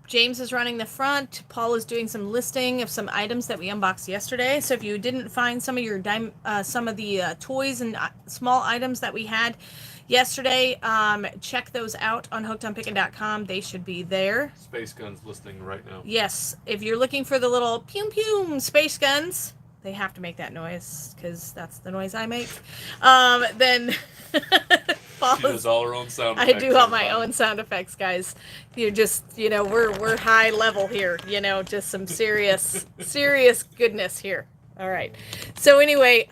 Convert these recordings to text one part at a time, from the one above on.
James is running the front. Paul is doing some listing of some items that we unboxed yesterday. So if you didn't find some of your some of the toys and small items that we had yesterday, check those out on hookedonpickin.com. They should be there. Space Guns listing right now. Yes, if you're looking for the little pew pew space guns, they have to make that noise because that's the noise I make. Then She does all her own sound effects. I do all my own sound effects, guys. You're just, we're high level here, just some serious goodness here. All right. So anyway,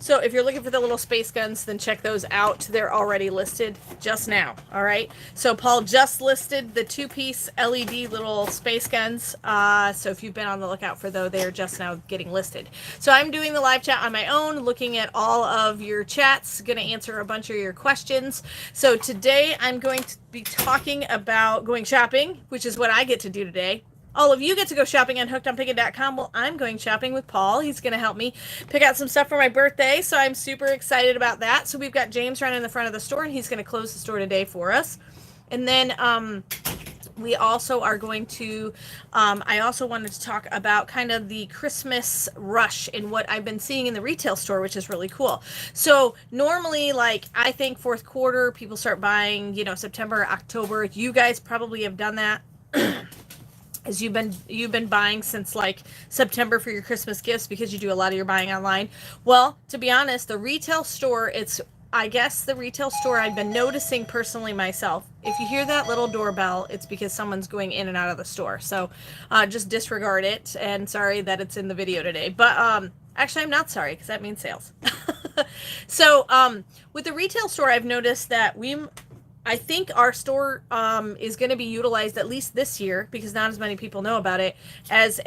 so if you're looking for the little space guns, then check those out. They're already listed just now. All right. So Paul just listed the 2-piece LED little space guns. So if you've been on the lookout for those, they are just now getting listed. So I'm doing the live chat on my own, looking at all of your chats, going to answer a bunch of your questions. So today I'm going to be talking about going shopping, which is what I get to do today. All of you get to go shopping on hookedonpickin.com. Well, I'm going shopping with Paul. He's going to help me pick out some stuff for my birthday, so I'm super excited about that. So we've got James running in the front of the store, and he's going to close the store today for us. And then we also are going to, I also wanted to talk about kind of the Christmas rush and what I've been seeing in the retail store, which is really cool. So normally, like, I think fourth quarter, people start buying, September, October. You guys probably have done that. As you've been buying since like September for your Christmas gifts because you do a lot of your buying online. Well, to be honest, the retail store, I guess the retail store I've been noticing personally myself. If you hear that little doorbell, it's because someone's going in and out of the store. So just disregard it, and sorry that it's in the video today. But actually, I'm not sorry because that means sales. So with the retail store, I've noticed that I think our store is going to be utilized at least this year, because not as many people know about it, as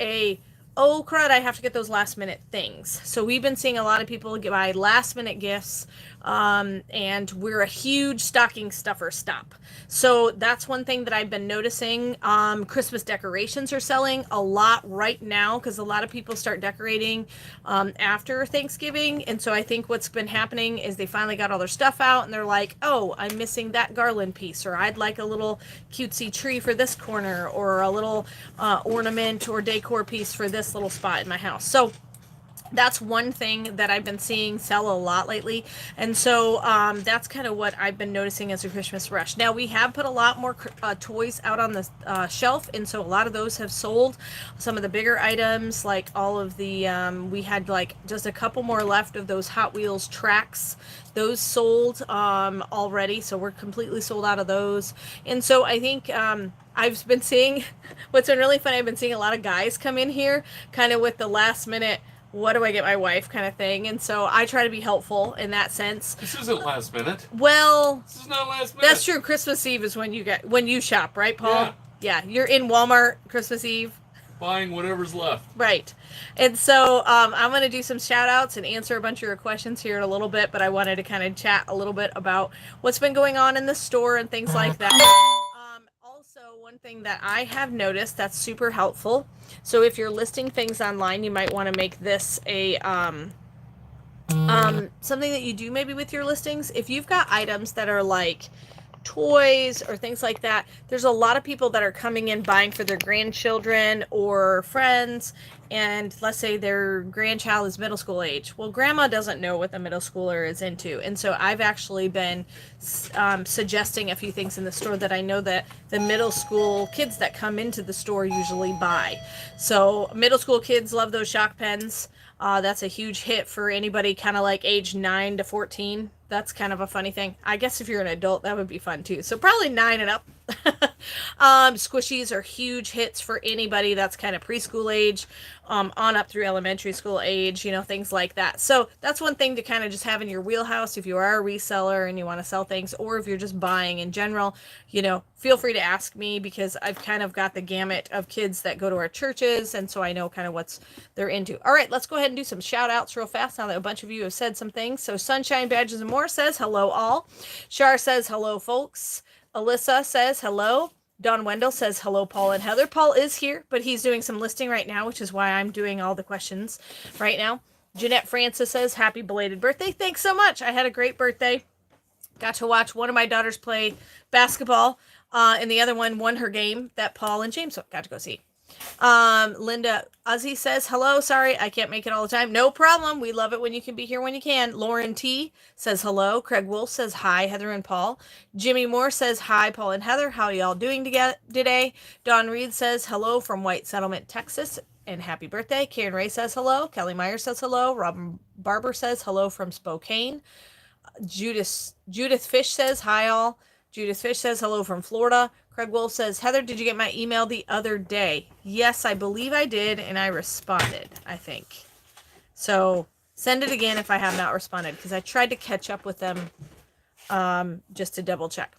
oh crud, I have to get those last minute things. So we've been seeing a lot of people buy last minute gifts, and we're a huge stocking stuffer stop. So that's one thing that I've been noticing. Christmas decorations are selling a lot right now because a lot of people start decorating after Thanksgiving. And so I think what's been happening is they finally got all their stuff out and they're like, oh, I'm missing that garland piece, or I'd like a little cutesy tree for this corner, or a little ornament or decor piece for this little spot in my house. So that's one thing that I've been seeing sell a lot lately. And so that's kind of what I've been noticing as a Christmas rush. Now, we have put a lot more toys out on the shelf, and so a lot of those have sold. Some of the bigger items, like all of the, we had like just a couple more left of those Hot Wheels tracks. Those sold already, so we're completely sold out of those. And so I think I've been seeing, what's been really funny, I've been seeing a lot of guys come in here kind of with the last minute, what do I get my wife kind of thing. And so I try to be helpful in that sense. This isn't last minute. Well, this is not last minute. That's true. Christmas Eve is when you shop, right, Paul? Yeah. You're in Walmart Christmas Eve. Buying whatever's left. Right. And so I'm going to do some shout outs and answer a bunch of your questions here in a little bit, but I wanted to kind of chat a little bit about what's been going on in the store and things like that. Also, one thing that I have noticed that's super helpful. So if you're listing things online, you might want to make this a something that you do maybe with your listings. If you've got items that are like toys or things like that, there's a lot of people that are coming in buying for their grandchildren or friends, and let's say their grandchild is middle school age. Well, grandma doesn't know what the middle schooler is into, and so I've actually been suggesting a few things in the store that I know that the middle school kids that come into the store usually buy. So middle school kids love those shock pens. That's a huge hit for anybody kind of like age 9 to 14. That's kind of a funny thing. I guess if you're an adult, that would be fun too. So probably 9 and up. Squishies are huge hits for anybody that's kind of preschool age, on up through elementary school age, things like that. So that's one thing to kind of just have in your wheelhouse if you are a reseller and you want to sell things, or if you're just buying in general, feel free to ask me, because I've kind of got the gamut of kids that go to our churches, and so I know kind of what's they're into. All right, let's go ahead and do some shout outs real fast now that a bunch of you have said some things. So Sunshine Badges and More says hello all. Shar says hello folks. Alyssa says hello. Don Wendell says hello, Paul and Heather. Paul is here, but he's doing some listing right now, which is why I'm doing all the questions right now. Jeanette Francis says happy belated birthday. Thanks so much. I had a great birthday. Got to watch one of my daughters play basketball. And the other one won her game that Paul and James got to go see. Linda Ozzy says, hello. Sorry, I can't make it all the time. No problem. We love it when you can be here when you can. Lauren T says hello. Craig Wolf says hi, Heather and Paul. Jimmy Moore says hi, Paul and Heather. How y'all doing today? Don Reed says hello from White Settlement, Texas, and happy birthday. Karen Ray says hello. Kelly Meyer says hello. Robin Barber says hello from Spokane. Judith Fish says hi all. Judith Fish says hello from Florida. Craig Wolf says, Heather, did you get my email the other day? Yes, I believe I did, and I responded, I think. So send it again if I have not responded, because I tried to catch up with them just to double check.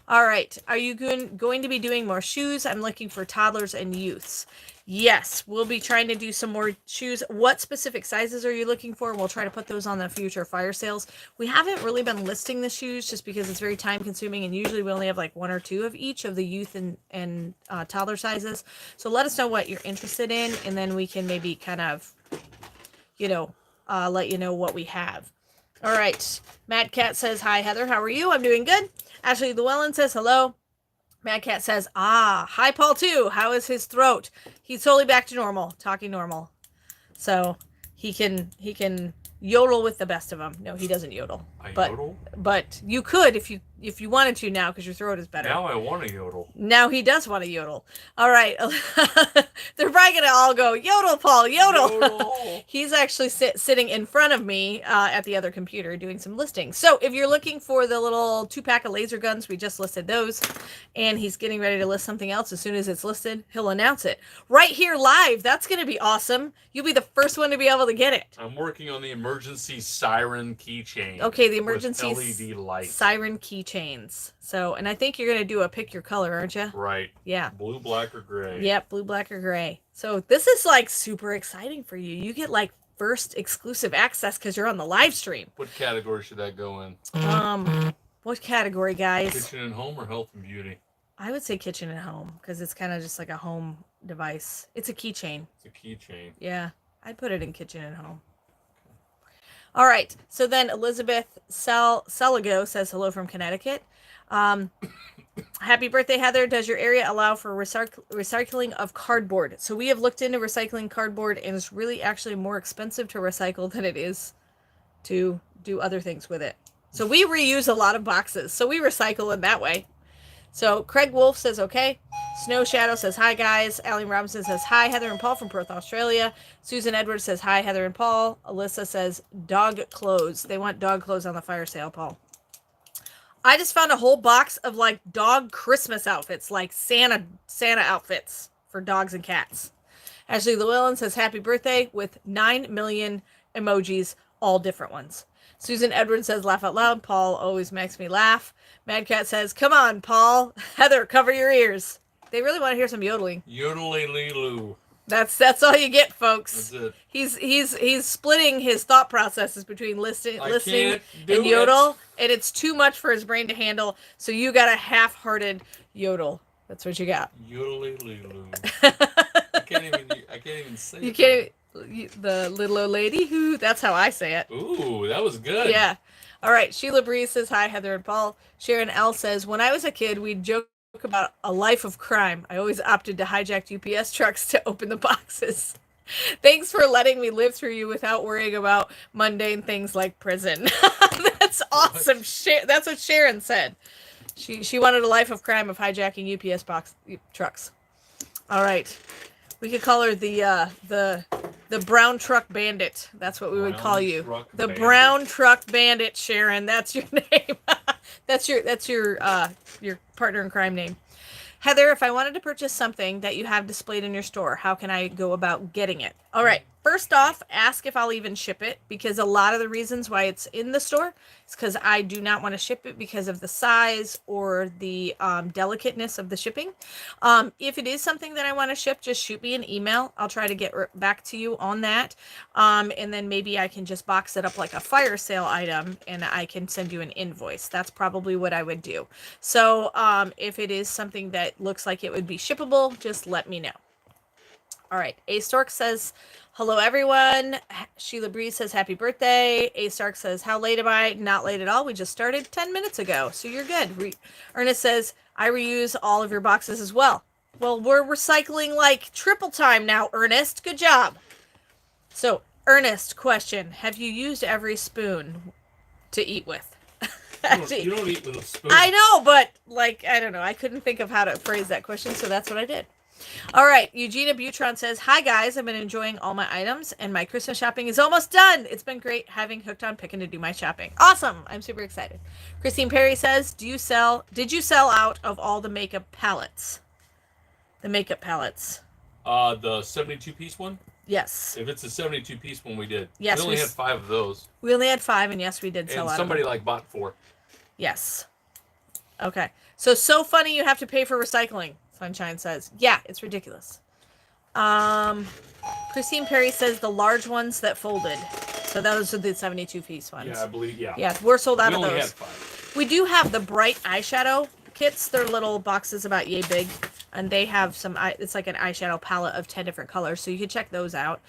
All right. Are you going to be doing more shoes? I'm looking for toddlers and youths. Yes, we'll be trying to do some more shoes. What specific sizes are you looking for? We'll try to put those on the future fire sales. We haven't really been listing the shoes just because it's very time consuming, and usually we only have like one or two of each of the youth and toddler sizes. So let us know what you're interested in, and then we can maybe kind of, let you know what we have. All right. Mad Cat says, hi, Heather. How are you? I'm doing good. Ashley Llewellyn says, hello. Mad Cat says, hi, Paul, too. How is his throat? He's totally back to normal, talking normal. So he can yodel with the best of them. No, he doesn't yodel. Yodel? But you could if you wanted to now, because your throat is better. Now I want to yodel. Now he does want to yodel. All right. They're probably going to all go, yodel, Paul, yodel. Yodel. He's actually sitting in front of me at the other computer doing some listings. So if you're looking for the little 2-pack of laser guns, we just listed those. And he's getting ready to list something else. As soon as it's listed, he'll announce it. Right here live. That's going to be awesome. You'll be the first one to be able to get it. I'm working on the emergency siren keychain. Okay, the emergency LED light. Siren keychains. So, and I think you're going to do a pick your color, aren't you? Right. Yeah. Blue, black, or gray. Yep, blue, black, or gray. So this is like super exciting for you. You get like first exclusive access because you're on the live stream. What category should that go in? What category, guys? Kitchen and home or health and beauty? I would say kitchen and home because it's kind of just like a home device. It's a keychain. It's a keychain. Yeah, I'd put it in kitchen and home. All right. So then Elizabeth Seligo says hello from Connecticut. Happy birthday, Heather. Does your area allow for recycling of cardboard? So we have looked into recycling cardboard, and it's really actually more expensive to recycle than it is to do other things with it. So we reuse a lot of boxes. So we recycle in that way. So Craig Wolf says, okay. Snow Shadow says, hi, guys. Allie Robinson says, hi, Heather and Paul from Perth, Australia. Susan Edwards says, hi, Heather and Paul. Alyssa says, dog clothes. They want dog clothes on the fire sale, Paul. I just found a whole box of like dog Christmas outfits, like Santa outfits for dogs and cats. Ashley Llewellyn says, happy birthday with 9 million emojis, all different ones. Susan Edwards says, laugh out loud. Paul always makes me laugh. Mad Cat says, come on, Paul. Heather, cover your ears. They really want to hear some yodeling. Yodelay-lee-loo. That's all you get, folks. That's it. He's splitting his thought processes between listening and yodel, and it's too much for his brain to handle. So you got a half-hearted yodel. That's what you got. Yodelay-lee-loo. I can't even say it. You can't. The little old lady who. That's how I say it. Ooh, that was good. Yeah. All right. Sheila Breeze says hi, Heather and Paul. Sharon L says, when I was a kid, we'd joke about a life of crime. I always opted to hijack UPS trucks to open the boxes. Thanks for letting me live through you without worrying about mundane things like prison. That's awesome. That's what Sharon said. She wanted a life of crime of hijacking UPS trucks. All right. We could call her the brown truck bandit. That's what we would call you. The brown truck bandit, Sharon. That's your name. That's your partner in crime name. Heather, if I wanted to purchase something that you have displayed in your store, how can I go about getting it? All right. First off, ask if I'll even ship it, because a lot of the reasons why it's in the store is because I do not want to ship it because of the size or the delicateness of the shipping. If it is something that I want to ship, just shoot me an email. I'll try to get back to you on that. And then maybe I can just box it up like a fire sale item and I can send you an invoice. That's probably what I would do. So if it is something that looks like it would be shippable, just let me know. All right. A Stork says, hello, everyone. Sheila Breeze says, happy birthday. A Stark says, how late am I? Not late at all. We just started 10 minutes ago, so you're good. Ernest says, I reuse all of your boxes as well. Well, we're recycling like triple time now, Ernest. Good job. So, Ernest, question. Have you used every spoon to eat with? You don't eat with a spoon. I know, but, like, I don't know. I couldn't think of how to phrase that question, so that's what I did. All right, Eugenia Butron says, hi guys, I've been enjoying all my items and my Christmas shopping is almost done. It's been great having Hooked on Pickin to do my shopping. Awesome. I'm super excited. Christine Perry says, did you sell out of all the makeup palettes? The makeup palettes. The 72-piece one? Yes. If it's a 72-piece one, we did. Yes. We only had 5 of those. We only had 5, and yes, we did sell out. And somebody bought 4. Yes. Okay. So funny you have to pay for recycling. Sunshine says, yeah, it's ridiculous. Christine Perry says the large ones that folded. So those are the 72-piece ones. Yeah, I believe, yeah. Yeah, we're sold out of those. We only had 5. We do have the bright eyeshadow kits. They're little boxes about yay big. And they have some, it's like an eyeshadow palette of 10 different colors. So you can check those out.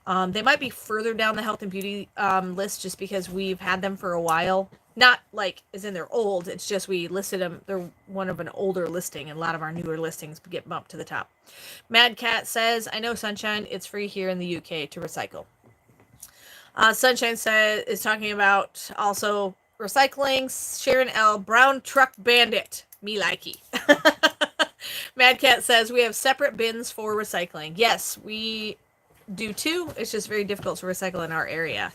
They might be further down the health and beauty list just because we've had them for a while. Not like as in they're old. It's just we listed them. They're one of an older listing, and a lot of our newer listings get bumped to the top. Mad Cat says, I know, Sunshine, it's free here in the UK to recycle. Sunshine is talking about also recycling. Sharon L. Brown Truck Bandit. Me likey. Mad Cat says, we have separate bins for recycling. Yes, we do too. It's just very difficult to recycle in our area.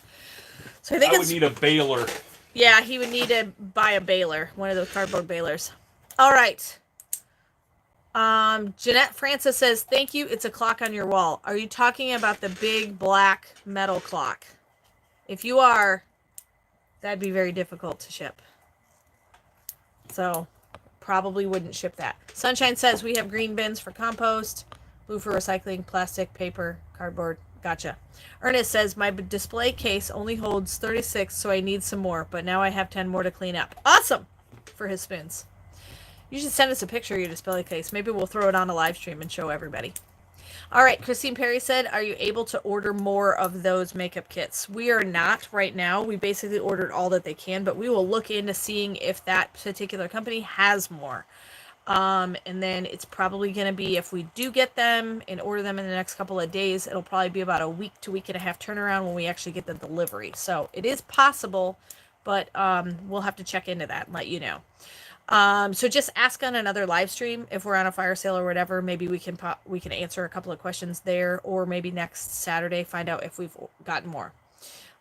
So I would need a baler. Yeah, he would need to buy a baler, one of those cardboard balers. All right. Jeanette Francis says, thank you. It's a clock on your wall. Are you talking about the big black metal clock? If you are, that'd be very difficult to ship. So probably wouldn't ship that. Sunshine says we have green bins for compost, blue for recycling, plastic, paper, cardboard. Gotcha. Ernest says, my display case only holds 36, so I need some more, but now I have 10 more to clean up. Awesome for his spoons. You should send us a picture of your display case. Maybe we'll throw it on a live stream and show everybody. All right, Christine Perry said, are you able to order more of those makeup kits? We are not right now. We basically ordered all that they can, but we will look into seeing if that particular company has more. And then it's probably going to be, if we do get them and order them in the next couple of days, it'll probably be about a week to week and a half turnaround when we actually get the delivery. So it is possible, but we'll have to check into that and let you know. So just ask on another live stream if we're on a fire sale or whatever. Maybe we can answer a couple of questions there, or maybe next Saturday find out if we've gotten more.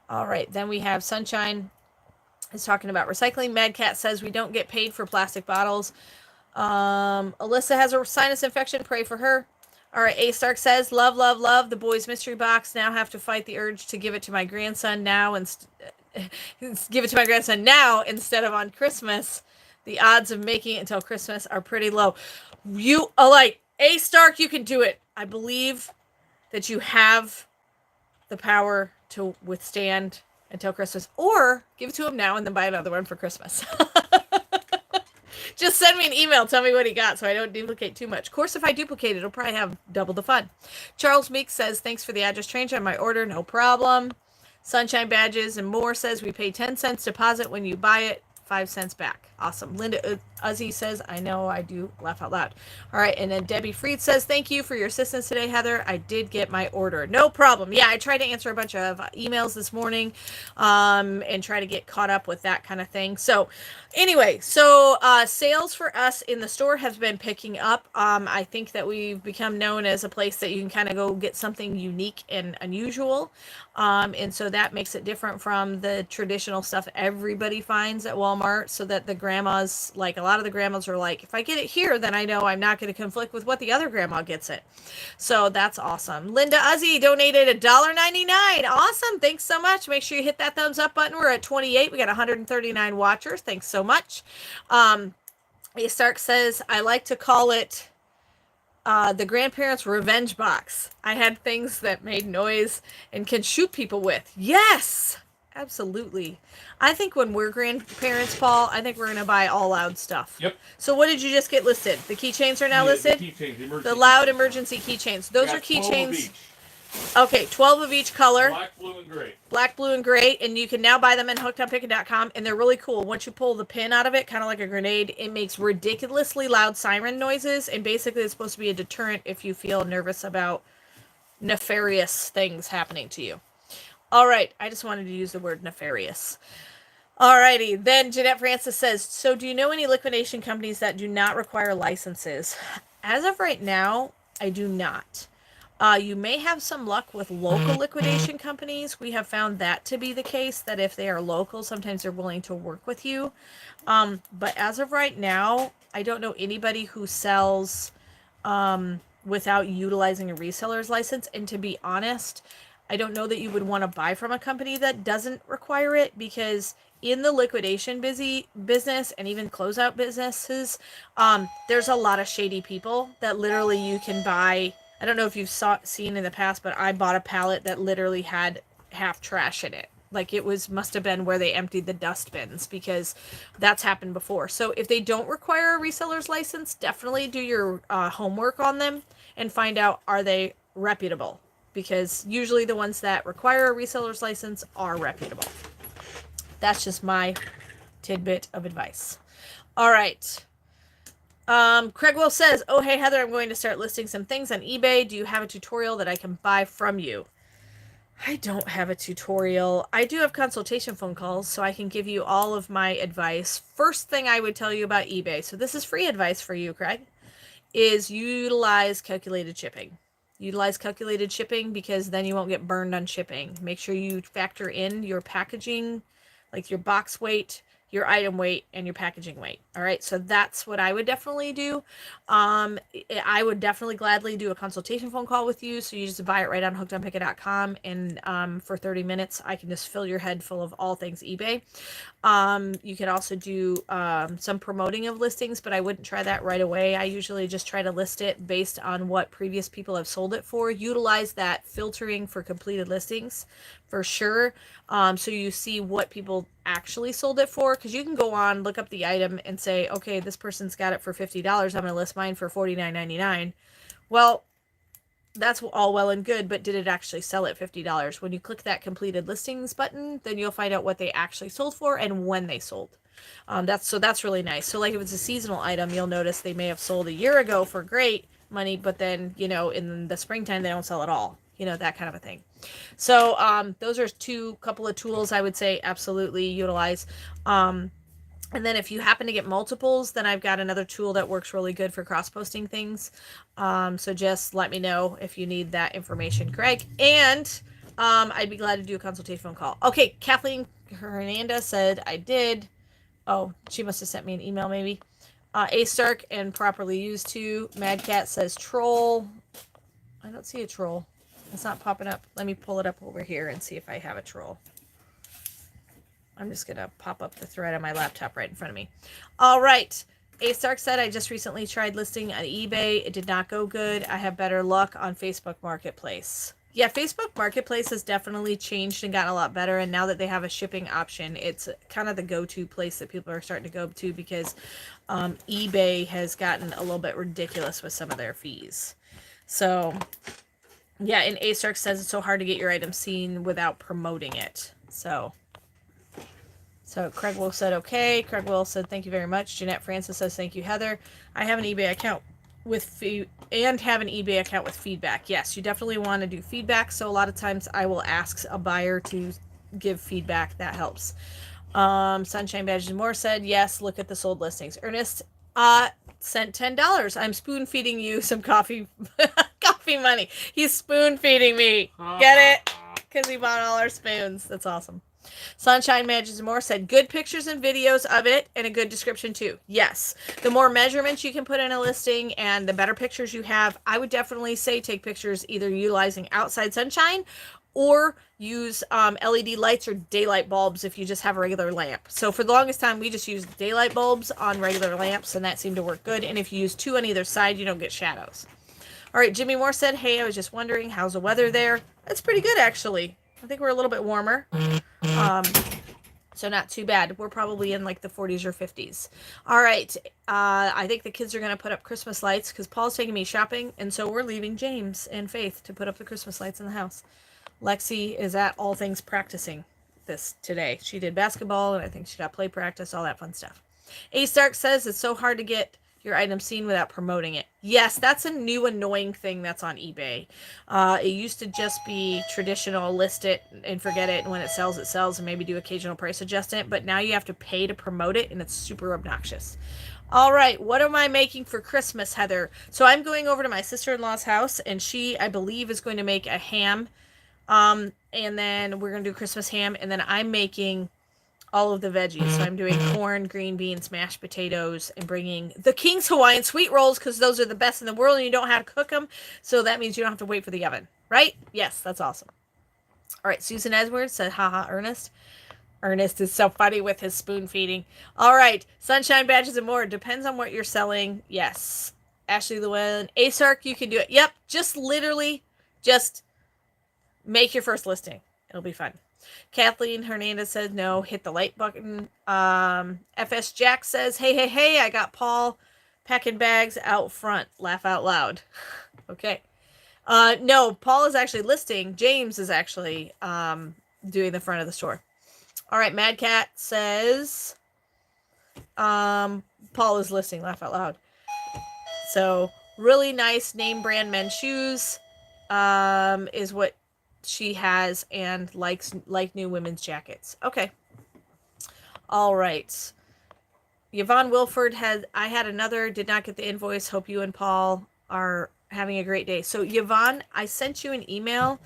All right, then we have Sunshine is talking about recycling. Mad Cat says we don't get paid for plastic bottles. Alyssa has a sinus infection. Pray for her. All right. A Stark says, love, love, love the boys mystery box. Now have to fight the urge to give it to my grandson now and give it to my grandson now instead of on Christmas. The odds of making it until Christmas are pretty low. A Stark, you can do it. I believe that you have the power to withstand until Christmas, or give it to him now and then buy another one for Christmas. Just send me an email. Tell me what he got so I don't duplicate too much. Of course, if I duplicate, it'll probably have double the fun. Charles Meek says, thanks for the address change on my order. No problem. Sunshine Badges and More says, we pay 10 cents deposit when you buy it. 5 cents back. Awesome. Linda Uzzy says, I know I do laugh out loud. All right. And then Debbie Freed says, thank you for your assistance today, Heather. I did get my order. No problem. Yeah, I tried to answer a bunch of emails this morning and try to get caught up with that kind of thing. So anyway, sales for us in the store have been picking up. I think that we've become known as a place that you can kind of go get something unique and unusual. And so that makes it different from the traditional stuff everybody finds at Walmart, so that the grandmas, like a lot of the grandmas are like, if I get it here, then I know I'm not going to conflict with what the other grandma gets it. So that's awesome. Linda Uzzy donated $1.99. Awesome. Thanks so much. Make sure you hit that thumbs up button. We're at 28. We got 139 watchers. Thanks so much. A Stark says, I like to call it the grandparents' revenge box. I had things that made noise and can shoot people with. Yes, Absolutely. I think when we're grandparents, Paul, I think we're going to buy all loud stuff. Yep. So what did you just get listed? The keychains are now listed? The keychains, the emergency The loud keychains. emergency keychains. Those are 12 of keychains. each. Okay, 12 of each color. Black, blue, and gray. Black, blue, and gray. And you can now buy them at hookedonpickin.com. And they're really cool. Once you pull the pin out of it, kind of like a grenade, it makes ridiculously loud siren noises. And basically it's supposed to be a deterrent if you feel nervous about nefarious things happening to you. All right. I just wanted to use the word nefarious. Alrighty, then Jeanette Francis says, so do you know any liquidation companies that do not require licenses? As of right now, I do not. You may have some luck with local liquidation companies. We have found that to be the case, that if they are local, sometimes they're willing to work with you. But as of right now, I don't know anybody who sells without utilizing a reseller's license. And to be honest, I don't know that you would want to buy from a company that doesn't require it, because in the liquidation business and even closeout businesses, there's a lot of shady people that literally you can buy. I don't know if you've seen in the past, but I bought a pallet that literally had half trash in it. Like it must have been where they emptied the dust bins, because that's happened before. So if they don't require a reseller's license, definitely do your homework on them and find out, are they reputable? Because usually the ones that require a reseller's license are reputable. That's just my tidbit of advice. All right. Craig Will says, oh, hey, Heather, I'm going to start listing some things on eBay. Do you have a tutorial that I can buy from you? I don't have a tutorial. I do have consultation phone calls, so I can give you all of my advice. First thing I would tell you about eBay, so this is free advice for you, Craig, is utilize calculated shipping. Utilize calculated shipping, because then you won't get burned on shipping. Make sure you factor in your packaging, like your box weight, your item weight, and your packaging weight. All right, so that's what I would definitely do. I would definitely gladly do a consultation phone call with you. So you just buy it right on hookedonpickin.com, and for 30 minutes, I can just fill your head full of all things eBay. You can also do some promoting of listings, but I wouldn't try that right away. I usually just try to list it based on what previous people have sold it for. Utilize that filtering for completed listings for sure. So you see what people actually sold it for, because you can go on, look up the item and say, okay, this person's got it for $50. I'm going to list mine for $49.99. Well, that's all well and good, but did it actually sell at $50? When you click that completed listings button, then you'll find out what they actually sold for and when they sold. That's really nice. So like if it's a seasonal item, you'll notice they may have sold a year ago for great money, but then, in the springtime, they don't sell at all. That kind of a thing. So those are couple of tools I would say absolutely utilize. And then if you happen to get multiples, then I've got another tool that works really good for cross-posting things. So just let me know if you need that information, Craig. And I'd be glad to do a consultation phone call. Okay, Kathleen Hernandez said I did. Oh, she must have sent me an email maybe. A Stark and properly used to. Mad Cat says troll. I don't see a troll. It's not popping up. Let me pull it up over here and see if I have a troll. I'm just going to pop up the thread on my laptop right in front of me. All right. A Stark said, I just recently tried listing on eBay. It did not go good. I have better luck on Facebook Marketplace. Yeah, Facebook Marketplace has definitely changed and gotten a lot better. And now that they have a shipping option, it's kind of the go-to place that people are starting to go to, because eBay has gotten a little bit ridiculous with some of their fees. So, yeah, and A Stark says it's so hard to get your item seen without promoting it. So Craig Will said, okay. Craig Will said, thank you very much. Jeanette Francis says, thank you, Heather. I have an eBay account with feedback. Yes, you definitely want to do feedback. So a lot of times I will ask a buyer to give feedback. That helps. Sunshine Badges and More said, yes, look at the sold listings. Ernest sent $10. I'm spoon feeding you some coffee money. He's spoon feeding me. Get it? Because he bought all our spoons. That's awesome. Sunshine Badges and More said, good pictures and videos of it and a good description too. Yes. The more measurements you can put in a listing and the better pictures you have, I would definitely say take pictures either utilizing outside sunshine or use LED lights or daylight bulbs if you just have a regular lamp. So for the longest time, we just used daylight bulbs on regular lamps, and that seemed to work good. And if you use two on either side, you don't get shadows. All right, Jimmy Moore said, hey, I was just wondering, how's the weather there? It's pretty good, actually. I think we're a little bit warmer. So not too bad. We're probably in like the 40s or 50s. All right. I think the kids are going to put up Christmas lights because Paul's taking me shopping. And so we're leaving James and Faith to put up the Christmas lights in the house. Lexi is at All Things practicing this today. She did basketball and I think she got play practice, all that fun stuff. A Stark says it's so hard to get your item seen without promoting it. Yes, that's a new annoying thing that's on eBay. It used to just be traditional, list it and forget it, and when it sells, and maybe do occasional price adjustment, but now you have to pay to promote it, and it's super obnoxious. All right, what am I making for Christmas, Heather? So I'm going over to my sister-in-law's house, and she, I believe, is going to make a ham, and then we're going to do Christmas ham, and then I'm making all of the veggies. So I'm doing corn, green beans, mashed potatoes, and bringing the King's Hawaiian sweet rolls because those are the best in the world and you don't have to cook them. So that means you don't have to wait for the oven, right? Yes, that's awesome. All right, Susan Edwards said, haha, Ernest. Ernest is so funny with his spoon feeding. All right, sunshine badges and more. Depends on what you're selling. Yes. Ashley Llewellyn. ASARC, you can do it. Yep, just literally just make your first listing. It'll be fun. Kathleen Hernandez says no, hit the like button. FS Jack says, hey, I got Paul packing bags out front. Laugh out loud. Okay. No, Paul is actually listing. James is actually doing the front of the store. All right, Mad Cat says Paul is listing. Laugh out loud. So really nice name brand men's shoes is what she has and likes new women's jackets. Okay. All right. Yvonne Wilford I had another, did not get the invoice. Hope you and Paul are having a great day. So Yvonne, I sent you an email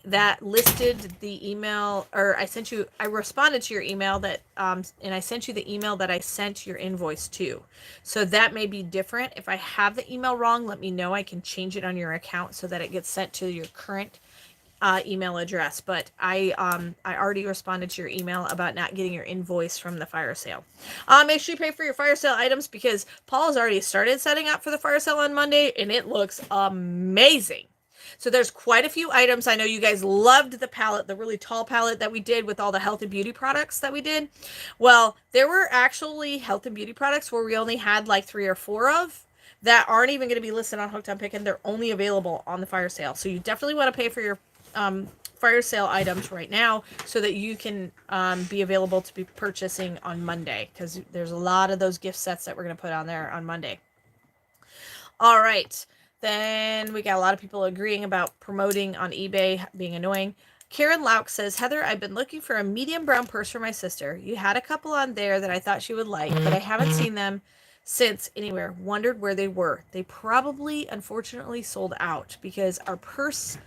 that listed the email, or I responded to your email that, and I sent you the email that I sent your invoice to. So that may be different. If I have the email wrong, let me know. I can change it on your account so that it gets sent to your current email address, but I already responded to your email about not getting your invoice from the fire sale. Make sure you pay for your fire sale items because Paul has already started setting up for the fire sale on Monday, and it looks amazing. So there's quite a few items. I know you guys loved the palette, the really tall palette that we did with all the health and beauty products that we did. Well, there were actually health and beauty products where we only had like 3 or 4 of that aren't even going to be listed on Hooked on Pickin. They're only available on the fire sale. So you definitely want to pay for your fire sale items right now so that you can be available to be purchasing on Monday, because there's a lot of those gift sets that we're going to put on there on Monday. All right, then we got a lot of people agreeing about promoting on eBay being annoying. Karen Lauk says, Heather, I've been looking for a medium brown purse for my sister. You had a couple on there that I thought she would like, but I haven't seen them since anywhere. Wondered where they were. They probably unfortunately sold out because our purse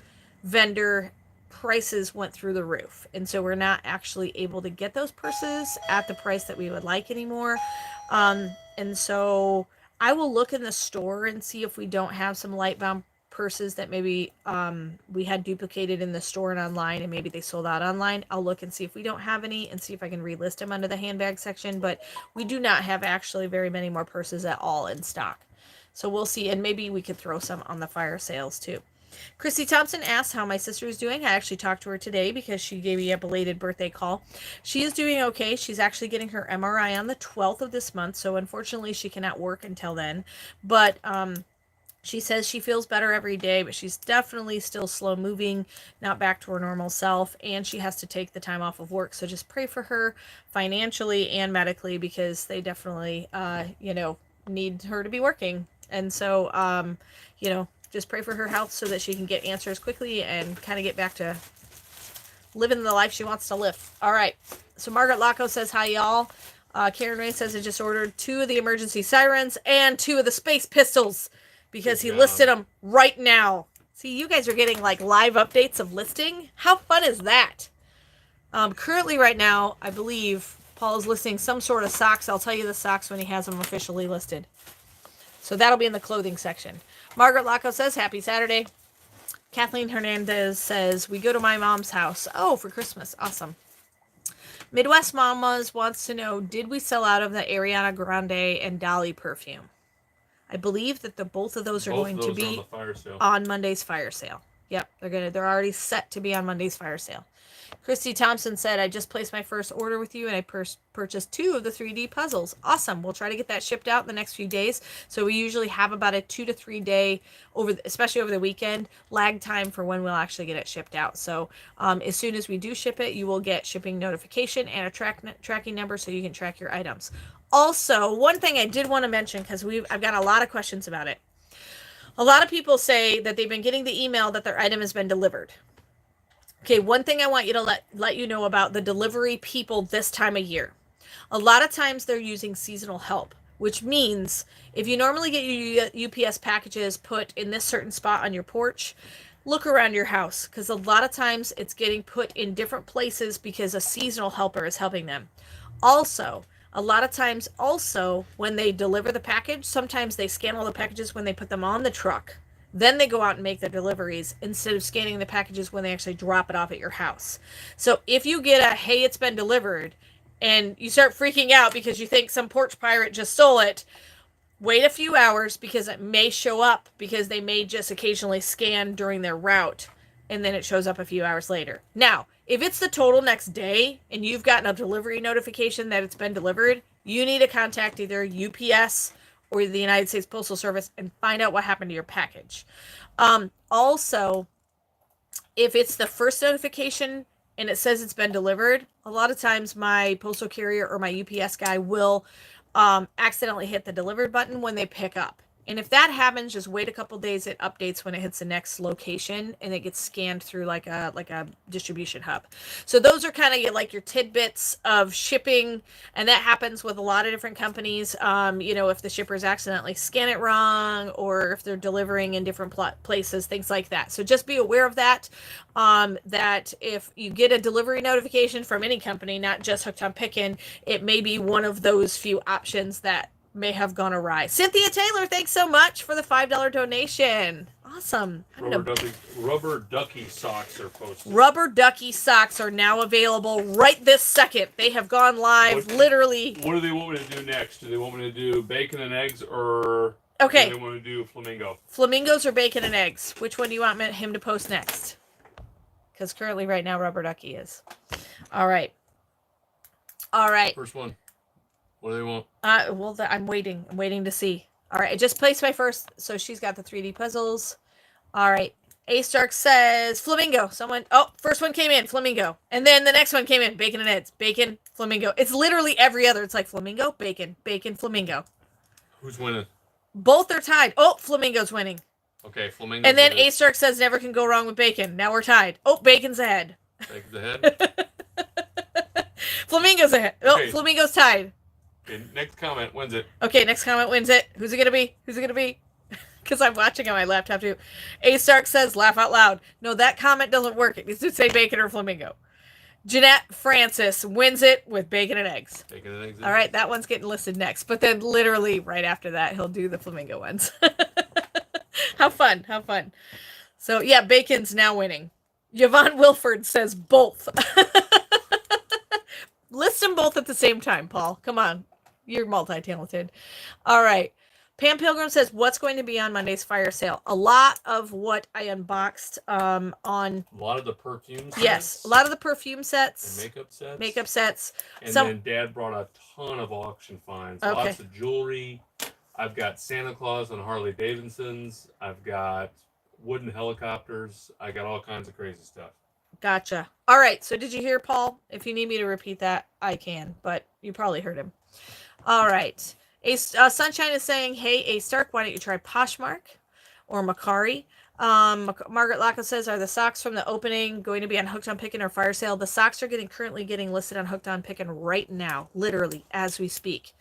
vendor prices went through the roof, and so we're not actually able to get those purses at the price that we would like anymore. And so I will look in the store and see if we don't have some light bound purses that maybe we had duplicated in the store and online, and maybe they sold out online. I'll look and see if we don't have any and see if I can relist them under the handbag section, but we do not have actually very many more purses at all in stock. So we'll see, and maybe we could throw some on the fire sales too. Christy Thompson asks how my sister is doing. I actually talked to her today because she gave me a belated birthday call. She is doing okay. She's actually getting her MRI on the 12th of this month, so unfortunately she cannot work until then. But she says she feels better every day, but she's definitely still slow moving, not back to her normal self, and she has to take the time off of work. So just pray for her financially and medically because they definitely, need her to be working. And so, just pray for her health so that she can get answers quickly and kind of get back to living the life she wants to live. All right. So Margaret Laco says, hi, y'all. Karen Ray says I just ordered 2 of the emergency sirens and 2 of the space pistols because he listed them right now. See, you guys are getting like live updates of listing. How fun is that? Currently right now, I believe Paul is listing some sort of socks. I'll tell you the socks when he has them officially listed. So that'll be in the clothing section. Margaret Laco says, happy Saturday. Kathleen Hernandez says, we go to my mom's house. Oh, for Christmas. Awesome. Midwest Mamas wants to know, did we sell out of the Ariana Grande and Dolly perfume? I believe that both of those are going to be on Monday's fire sale. Yep, they're already set to be on Monday's fire sale. Christy Thompson said, I just placed my first order with you and I purchased 2 of the 3D puzzles. Awesome. We'll try to get that shipped out in the next few days. So we usually have about a 2 to 3 day, especially over the weekend, lag time for when we'll actually get it shipped out. So as soon as we do ship it, you will get shipping notification and a tracking number so you can track your items. Also, one thing I did want to mention, because I've got a lot of questions about it. A lot of people say that they've been getting the email that their item has been delivered. Okay, one thing I want you to let you know about the delivery people this time of year. A lot of times they're using seasonal help, which means if you normally get your UPS packages put in this certain spot on your porch, look around your house, because a lot of times it's getting put in different places because a seasonal helper is helping them. Also, a lot of times when they deliver the package, sometimes they scan all the packages when they put them on the truck. Then they go out and make their deliveries instead of scanning the packages when they actually drop it off at your house. So if you get a, hey, it's been delivered, and you start freaking out because you think some porch pirate just stole it, wait a few hours because it may show up because they may just occasionally scan during their route and then it shows up a few hours later. Now, if it's the total next day and you've gotten a delivery notification that it's been delivered, you need to contact either UPS or the United States Postal Service and find out what happened to your package. Also, if it's the first notification and it says it's been delivered, a lot of times my postal carrier or my UPS guy will accidentally hit the delivered button when they pick up. And if that happens, just wait a couple days. It updates when it hits the next location and it gets scanned through like a distribution hub. So those are kind of like your tidbits of shipping, and that happens with a lot of different companies. If the shippers accidentally scan it wrong or if they're delivering in different places, things like that. So just be aware of that. That if you get a delivery notification from any company, not just Hooked on Pickin, it may be one of those few options that may have gone awry. Cynthia Taylor, thanks so much for the $5 donation. Awesome. Rubber ducky socks are posted. Rubber ducky socks are now available right this second. They have gone live literally. What do they want me to do next? Do they want me to do bacon and eggs or okay. do they want to do flamingo? Flamingos or bacon and eggs? Which one do you want him to post next? Because currently right now Rubber Ducky is. All right. First one. What do they want? I'm waiting. I'm waiting to see. All right, I just placed my first. So she's got the 3D puzzles. All right. A Stark says flamingo. First one came in, flamingo. And then the next one came in, bacon and eggs. Bacon, flamingo. It's literally every other. It's like flamingo, bacon, flamingo. Who's winning? Both are tied. Oh, flamingo's winning. Okay, flamingo. And then A Stark says never can go wrong with bacon. Now we're tied. Oh, bacon's ahead. Bacon's ahead? Flamingo's ahead. Oh, okay. Flamingo's tied. Okay, next comment wins it. Okay, next comment wins it. Who's it going to be? Because I'm watching on my laptop too. A Stark says, laugh out loud. No, that comment doesn't work. It needs to say bacon or flamingo. Jeanette Francis wins it with bacon and eggs. Bacon and eggs. All right, that one's getting listed next. But then literally right after that, he'll do the flamingo ones. How fun. So, yeah, bacon's now winning. Yvonne Wilford says both. List them both at the same time, Paul. Come on. You're multi-talented. All right. Pam Pilgrim says, what's going to be on Monday's fire sale? A lot of what I unboxed on... A lot of the perfume sets. Yes. A lot of the perfume sets. And makeup sets. And then Dad brought a ton of auction finds. Okay. Lots of jewelry. I've got Santa Claus on Harley Davidsons. I've got wooden helicopters. I got all kinds of crazy stuff. Gotcha. All right. So did you hear, Paul? If you need me to repeat that, I can. But you probably heard him. All right. Sunshine is saying, hey, A Stark, why don't you try Poshmark or Mercari? Margaret Lacko says, are the socks from the opening going to be on Hooked on Pickin or fire sale? The socks are currently getting listed on Hooked on Pickin right now, literally, as we speak.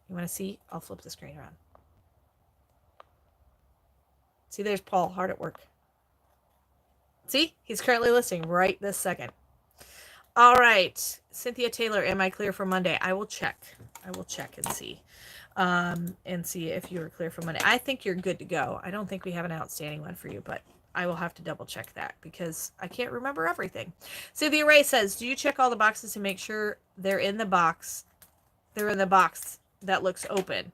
You want to see? I'll flip the screen around. See, there's Paul, hard at work. See? He's currently listing right this second. All right. Cynthia Taylor, am I clear for Monday? I will check and see. And see if you are clear for Monday. I think you're good to go. I don't think we have an outstanding one for you, but I will have to double check that because I can't remember everything. Cynthia Ray says, do you check all the boxes to make sure they're in the box? They're in the box that looks open.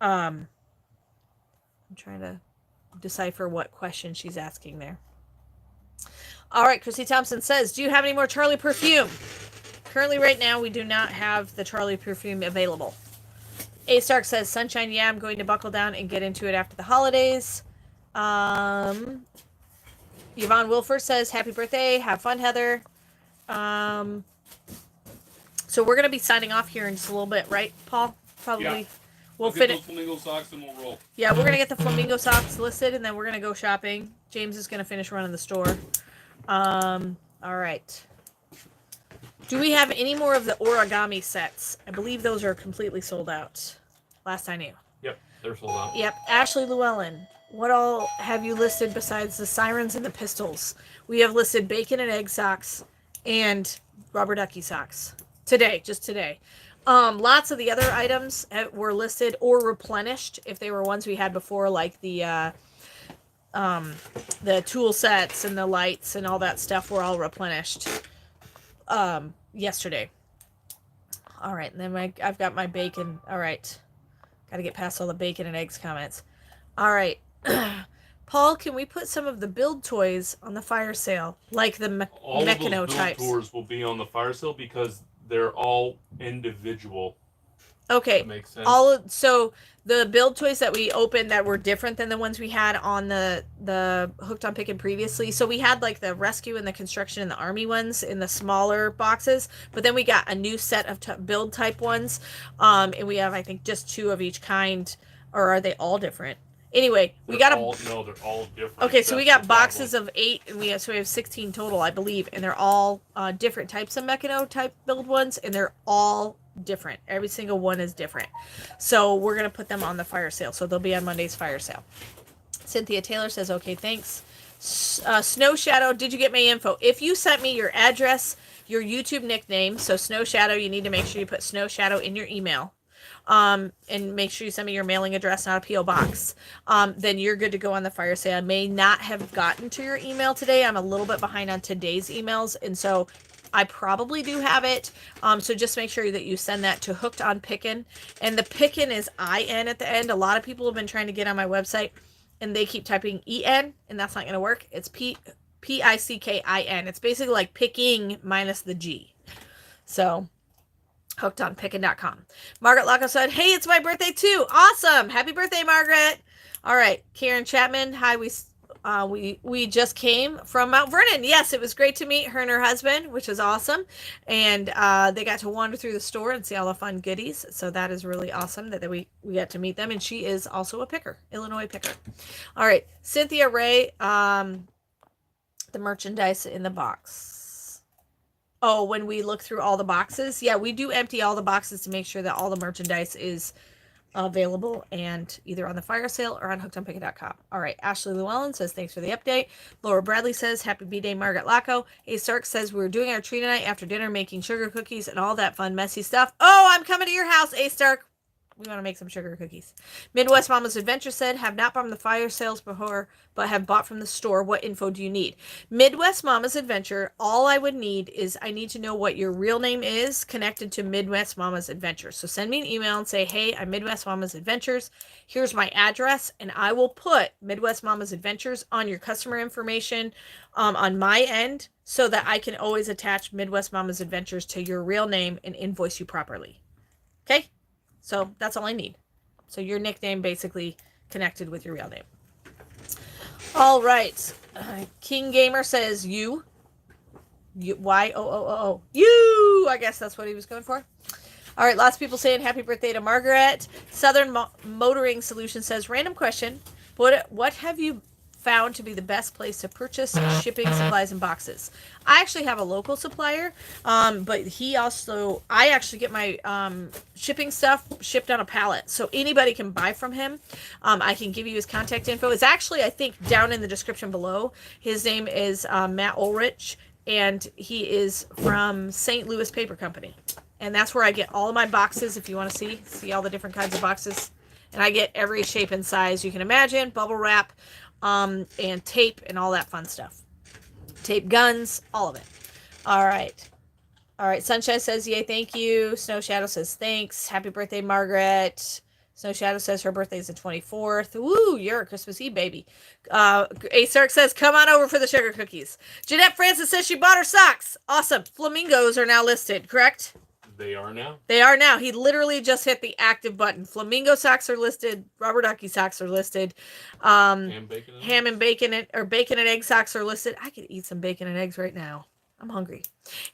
I'm trying to decipher what question she's asking there. All right, Chrissy Thompson says, do you have any more Charlie perfume? Currently, right now, we do not have the Charlie perfume available. A. Stark says, Sunshine, yeah, I'm going to buckle down and get into it after the holidays. Yvonne Wilford says, happy birthday. Have fun, Heather. So we're going to be signing off here in just a little bit, right, Paul? Probably. Yeah. We'll get finish. those flamingo socks and we'll roll. Yeah, we're going to get the flamingo socks listed, and then we're going to go shopping. James is going to finish running the store. All right. Do we have any more of the origami sets? I believe those are completely sold out. Last I knew. Yep, they're sold out. Yep. Ashley Llewellyn, what all have you listed besides the sirens and the pistols? We have listed bacon and egg socks and rubber ducky socks. Today, just today. Lots of the other items were listed or replenished if they were ones we had before, like the tool sets and the lights and all that stuff were all replenished yesterday. All right, and then I've got my bacon. All right, got to get past all the bacon and eggs comments. All right, Paul, can we put some of the build toys on the fire sale, like the all Meccano of those types? build tours will be on the fire sale because they're all individual. Okay. That makes sense. So the build toys that we opened that were different than the ones we had on the Hooked on Pickin previously. So we had like the rescue and the construction and the army ones in the smaller boxes, but then we got a new set of build type ones. And we have, I think, just 2 of each kind, or are they all different? Anyway, no, they're all different. Okay, so we got boxes of 8, and we have 16 total, I believe, and they're all different types of Meccano type build ones, and they're all different. Every single one is different. So we're gonna put them on the fire sale. So they'll be on Monday's fire sale. Cynthia Taylor says, okay, thanks. Snow Shadow, did you get my info? If you sent me your address, your YouTube nickname, so Snow Shadow, you need to make sure you put Snow Shadow in your email. And make sure you send me your mailing address, not a P.O. box. Then you're good to go on the fire sale. I may not have gotten to your email today. I'm a little bit behind on today's emails, and so I probably do have it. So just make sure that you send that to Hooked on Pickin. And the Pickin is IN at the end. A lot of people have been trying to get on my website, and they keep typing EN, and that's not going to work. It's Pickin. It's basically like picking minus the G. So hookedonpickin.com. Margaret Locko said, hey, it's my birthday too. Awesome. Happy birthday, Margaret. All right. Karen Chapman. Hi. We just came from Mount Vernon. Yes, it was great to meet her and her husband, which is awesome. And they got to wander through the store and see all the fun goodies. So that is really awesome that we got to meet them. And she is also a picker, Illinois picker. All right. Cynthia Ray, the merchandise in the box. Oh, when we look through all the boxes, yeah, we do empty all the boxes to make sure that all the merchandise is available and either on the fire sale or on hookedonpickin.com. All right, Ashley Llewellyn says, thanks for the update. Laura Bradley says, happy B-Day, Margaret Lacko. A. Stark says, we're doing our tree tonight after dinner, making sugar cookies and all that fun, messy stuff. Oh, I'm coming to your house, A. Stark. We want to make some sugar cookies. Midwest Mama's Adventure said, have not bought from the fire sales before, but have bought from the store. What info do you need? Midwest Mama's Adventure, all I would need is I need to know what your real name is connected to Midwest Mama's Adventure. So send me an email and say, hey, I'm Midwest Mama's Adventures. Here's my address, and I will put Midwest Mama's Adventures on your customer information on my end so that I can always attach Midwest Mama's Adventures to your real name and invoice you properly. Okay? So that's all I need. So your nickname basically connected with your real name. All right. King Gamer says you. Y-O-O-O-O. You! I guess that's what he was going for. All right. Lots of people saying happy birthday to Margaret. Southern Motoring Solution says, random question. What have you found to be the best place to purchase shipping supplies and boxes? I actually have a local supplier, but I actually get my shipping stuff shipped on a pallet, so anybody can buy from him. I can give you his contact info. It's actually, I think, down in the description below. His name is Matt Ulrich, and he is from St. Louis Paper Company, and that's where I get all of my boxes. If you want to see all the different kinds of boxes, and I get every shape and size you can imagine, bubble wrap, and tape and all that fun stuff. Tape guns, all of it. All right. Sunshine says, yay, thank you. Snow Shadow says, thanks. Happy birthday, Margaret. Snow Shadow says her birthday's the 24th. Woo, you're a Christmas Eve baby. A Stark says, come on over for the sugar cookies. Jeanette Francis says she bought her socks. Awesome. Flamingos are now listed, correct? They are now? They are now. He literally just hit the active button. Flamingo socks are listed. Rubber ducky socks are listed. Ham, bacon, and Ham and bacon or bacon and egg socks are listed. I could eat some bacon and eggs right now. I'm hungry.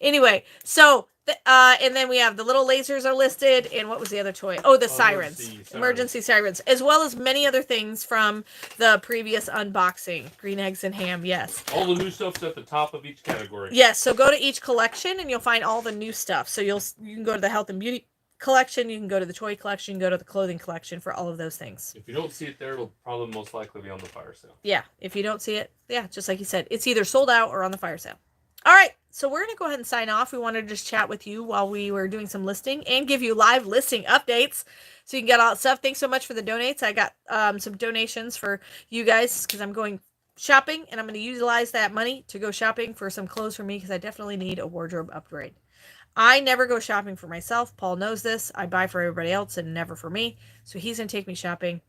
Anyway, so and then we have the little lasers are listed, and what was the other toy? Oh, the sirens. Emergency sirens, as well as many other things from the previous unboxing. Green eggs and ham, yes. All the new stuff's at the top of each category. Yes, so go to each collection and you'll find all the new stuff. So you can go to the health and beauty collection, you can go to the toy collection, you can go to the clothing collection for all of those things. If you don't see it there, it'll probably most likely be on the fire sale. Yeah, if you don't see it, yeah, just like you said, it's either sold out or on the fire sale. All right, so we're going to go ahead and sign off. We wanted to just chat with you while we were doing some listing and give you live listing updates so you can get all that stuff. Thanks so much for the donates. I got some donations for you guys because I'm going shopping and I'm going to utilize that money to go shopping for some clothes for me because I definitely need a wardrobe upgrade. I never go shopping for myself. Paul knows this. I buy for everybody else and never for me. So he's going to take me shopping.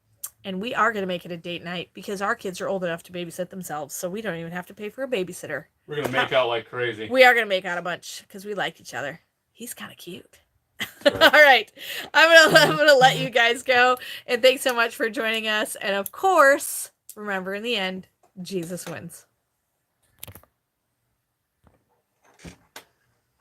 And we are going to make it a date night because our kids are old enough to babysit themselves. So we don't even have to pay for a babysitter. We're going to make out like crazy. We are going to make out a bunch because we like each other. He's kind of cute. Right. All right. I'm gonna let you guys go. And thanks so much for joining us. And of course, remember in the end, Jesus wins.